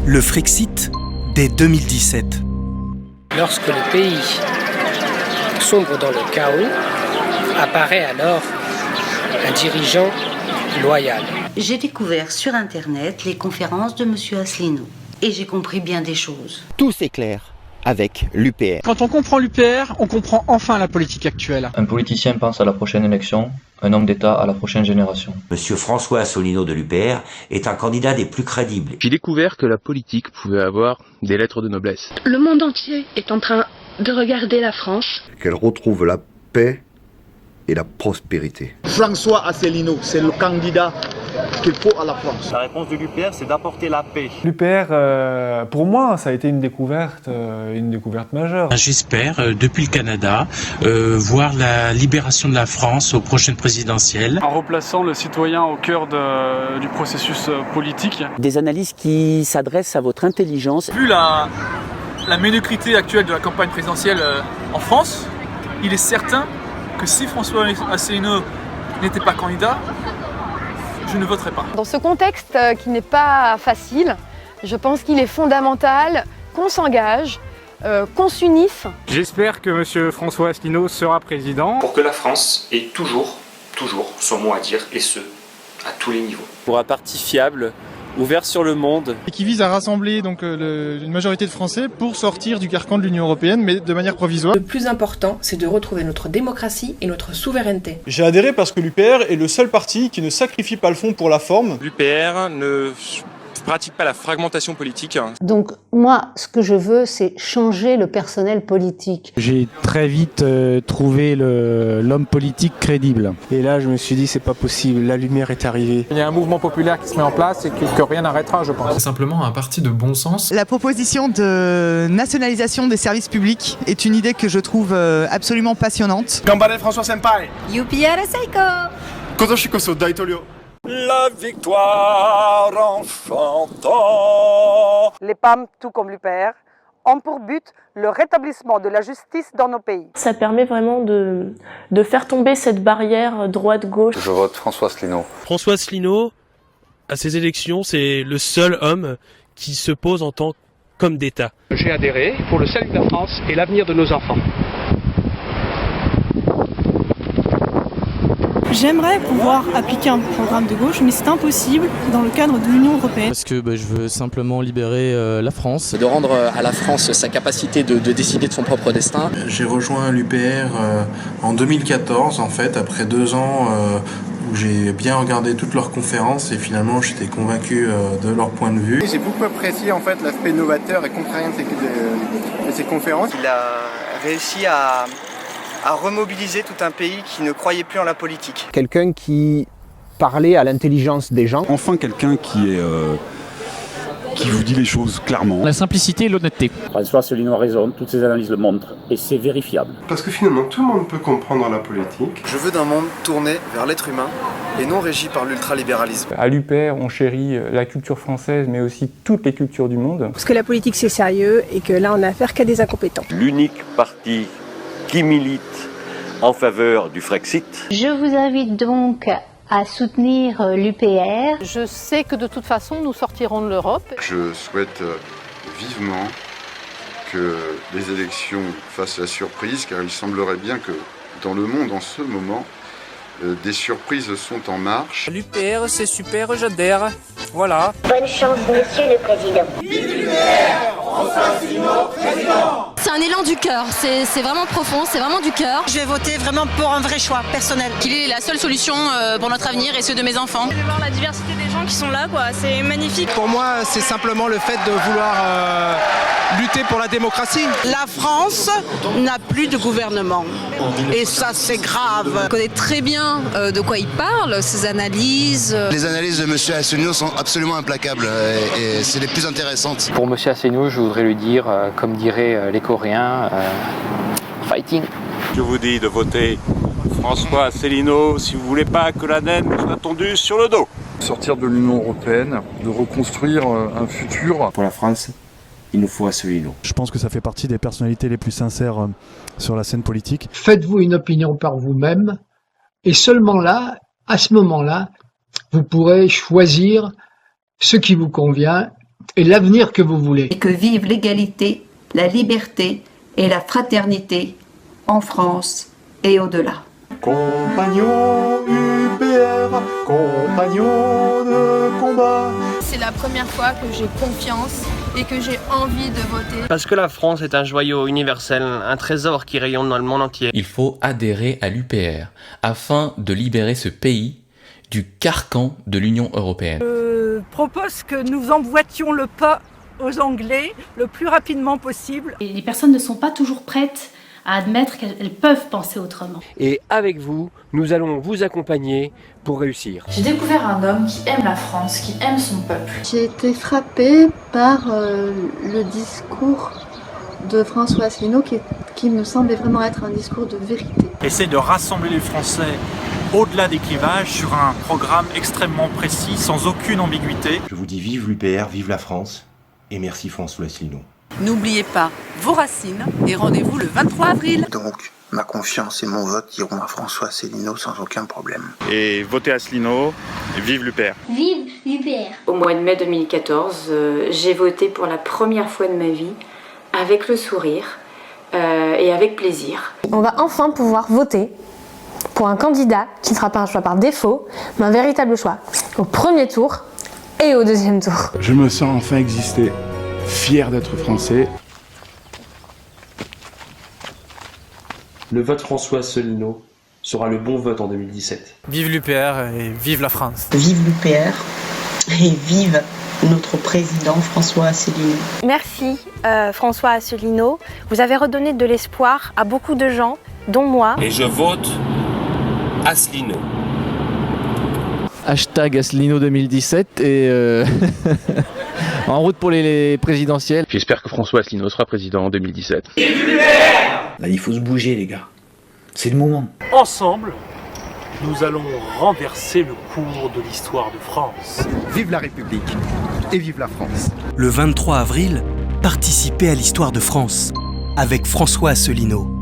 Le Frexit dès 2017. Lorsque le pays sombre dans le chaos, apparaît alors un dirigeant loyal. J'ai découvert sur Internet les conférences de M. Asselineau et j'ai compris bien des choses. Tout s'éclaire avec l'UPR. Quand on comprend l'UPR, on comprend enfin la politique actuelle. Un politicien pense à la prochaine élection, un homme d'État à la prochaine génération. Monsieur François Asselineau de l'UPR est un candidat des plus crédibles. J'ai découvert que la politique pouvait avoir des lettres de noblesse. Le monde entier est en train de regarder la France. Qu'elle retrouve la paix et la prospérité. François Asselineau, c'est le candidat qu'il faut à la France. La réponse de l'UPR, c'est d'apporter la paix. L'UPR, pour moi, ça a été une découverte majeure. J'espère, depuis le Canada, voir la libération de la France aux prochaines présidentielles. En replaçant le citoyen au cœur du processus politique. Des analyses qui s'adressent à votre intelligence. Vu la médiocrité actuelle de la campagne présidentielle en France, il est certain que si François Asselineau n'était pas candidat, je ne voterai pas. Dans ce contexte qui n'est pas facile, je pense qu'il est fondamental qu'on s'engage, qu'on s'unisse. J'espère que M. François Asselineau sera président. Pour que la France ait toujours son mot à dire, et ce, à tous les niveaux. Pour un parti fiable, ouvert sur le monde. Et qui vise à rassembler donc une majorité de Français pour sortir du carcan de l'Union européenne, mais de manière provisoire. Le plus important, c'est de retrouver notre démocratie et notre souveraineté. J'ai adhéré parce que l'UPR est le seul parti qui ne sacrifie pas le fond pour la forme. L'UPR ne pratique pas la fragmentation politique. Donc moi, ce que je veux, c'est changer le personnel politique. J'ai très vite trouvé l'homme politique crédible. Et là, je me suis dit, c'est pas possible, la lumière est arrivée. Il y a un mouvement populaire qui se met en place et que rien n'arrêtera, je pense. C'est simplement un parti de bon sens. La proposition de nationalisation des services publics est une idée que je trouve absolument passionnante. Gambare François Senpai. UPR Seiko. Kozoshikoso Daitorio. La victoire en chantant. Les PAM, tout comme l'UPR, ont pour but le rétablissement de la justice dans nos pays. Ça permet vraiment de faire tomber cette barrière droite-gauche. Je vote François Asselineau. François Asselineau, à ces élections, c'est le seul homme qui se pose en tant qu'homme d'État. J'ai adhéré pour le salut de la France et l'avenir de nos enfants. J'aimerais pouvoir appliquer un programme de gauche, mais c'est impossible dans le cadre de l'Union européenne. Parce que je veux simplement libérer la France. De rendre à la France sa capacité de décider de son propre destin. J'ai rejoint l'UPR en 2014, en fait, après 2 ans où j'ai bien regardé toutes leurs conférences et finalement j'étais convaincu de leur point de vue. J'ai beaucoup apprécié en fait l'aspect novateur et contrariant de ces conférences. Il a réussi à remobiliser tout un pays qui ne croyait plus en la politique. Quelqu'un qui parlait à l'intelligence des gens. Enfin quelqu'un qui vous dit les choses clairement. La simplicité et l'honnêteté. François Asselineau a raison, toutes ces analyses le montrent, et c'est vérifiable. Parce que finalement tout le monde peut comprendre la politique. Je veux d'un monde tourné vers l'être humain et non régi par l'ultralibéralisme. À l'UPR, on chérit la culture française, mais aussi toutes les cultures du monde. Parce que la politique c'est sérieux et que là on n'a affaire qu'à des incompétents. L'unique parti qui milite en faveur du Frexit. Je vous invite donc à soutenir l'UPR. Je sais que de toute façon, nous sortirons de l'Europe. Je souhaite vivement que les élections fassent la surprise, car il semblerait bien que dans le monde en ce moment, des surprises sont en marche. L'UPR, c'est super, j'adhère. Voilà. Bonne chance, monsieur le président. C'est un élan du cœur, c'est vraiment profond, c'est vraiment du cœur. Je vais voter vraiment pour un vrai choix personnel. Qu'il est la seule solution pour notre avenir et ceux de mes enfants. De voir la diversité des gens qui sont là, quoi, c'est magnifique. Pour moi, c'est simplement le fait de vouloir lutter pour la démocratie. La France n'a plus de gouvernement. Et ça, c'est grave. On connaît très bien de quoi il parle, ses analyses. Les analyses de M. Asselineau sont absolument implacables et c'est les plus intéressantes. Pour M. Asselineau, je voudrais lui dire, comme diraient les Coréens, fighting. Je vous dis de voter François Asselineau si vous voulez pas que la naine vous soit tondue sur le dos. Sortir de l'Union européenne, de reconstruire un futur. Pour la France, il nous faut Asselineau. Je pense que ça fait partie des personnalités les plus sincères sur la scène politique. Faites-vous une opinion par vous-même et seulement là, à ce moment-là, vous pourrez choisir ce qui vous convient et l'avenir que vous voulez. Et que vive l'égalité, la liberté et la fraternité en France et au-delà. Compagnons UPR, compagnons de combat. C'est la première fois que j'ai confiance et que j'ai envie de voter. Parce que la France est un joyau universel, un trésor qui rayonne dans le monde entier. Il faut adhérer à l'UPR afin de libérer ce pays du carcan de l'Union européenne. Je propose que nous emboîtions le pas aux Anglais le plus rapidement possible. Et les personnes ne sont pas toujours prêtes à admettre qu'elles peuvent penser autrement. Et avec vous, nous allons vous accompagner pour réussir. J'ai découvert un homme qui aime la France, qui aime son peuple. J'ai été frappée par le discours de François Asselineau qui me semblait vraiment être un discours de vérité. Essaie de rassembler les Français au-delà des clivages sur un programme extrêmement précis, sans aucune ambiguïté. Je vous dis vive l'UPR, vive la France et merci François Asselineau. N'oubliez pas vos racines et rendez-vous le 23 avril. Donc, ma confiance et mon vote iront à François Asselineau sans aucun problème. Et votez Asselineau, vive l'UPR. Vive l'UPR. Au mois de mai 2014, j'ai voté pour la première fois de ma vie avec le sourire et avec plaisir. On va enfin pouvoir voter pour un candidat qui ne sera pas un choix par défaut, mais un véritable choix au premier tour et au deuxième tour. Je me sens enfin exister. Fier d'être français. Le vote François Asselineau sera le bon vote en 2017. Vive l'UPR et vive la France. Vive l'UPR et vive notre président François Asselineau. Merci François Asselineau. Vous avez redonné de l'espoir à beaucoup de gens, dont moi. Et je vote Asselineau. Hashtag Asselineau 2017 et en route pour les présidentielles. J'espère que François Asselineau sera président en 2017. Là, il faut se bouger, les gars. C'est le moment. Ensemble, nous allons renverser le cours de l'histoire de France. Vive la République et vive la France. Le 23 avril, participez à l'histoire de France avec François Asselineau.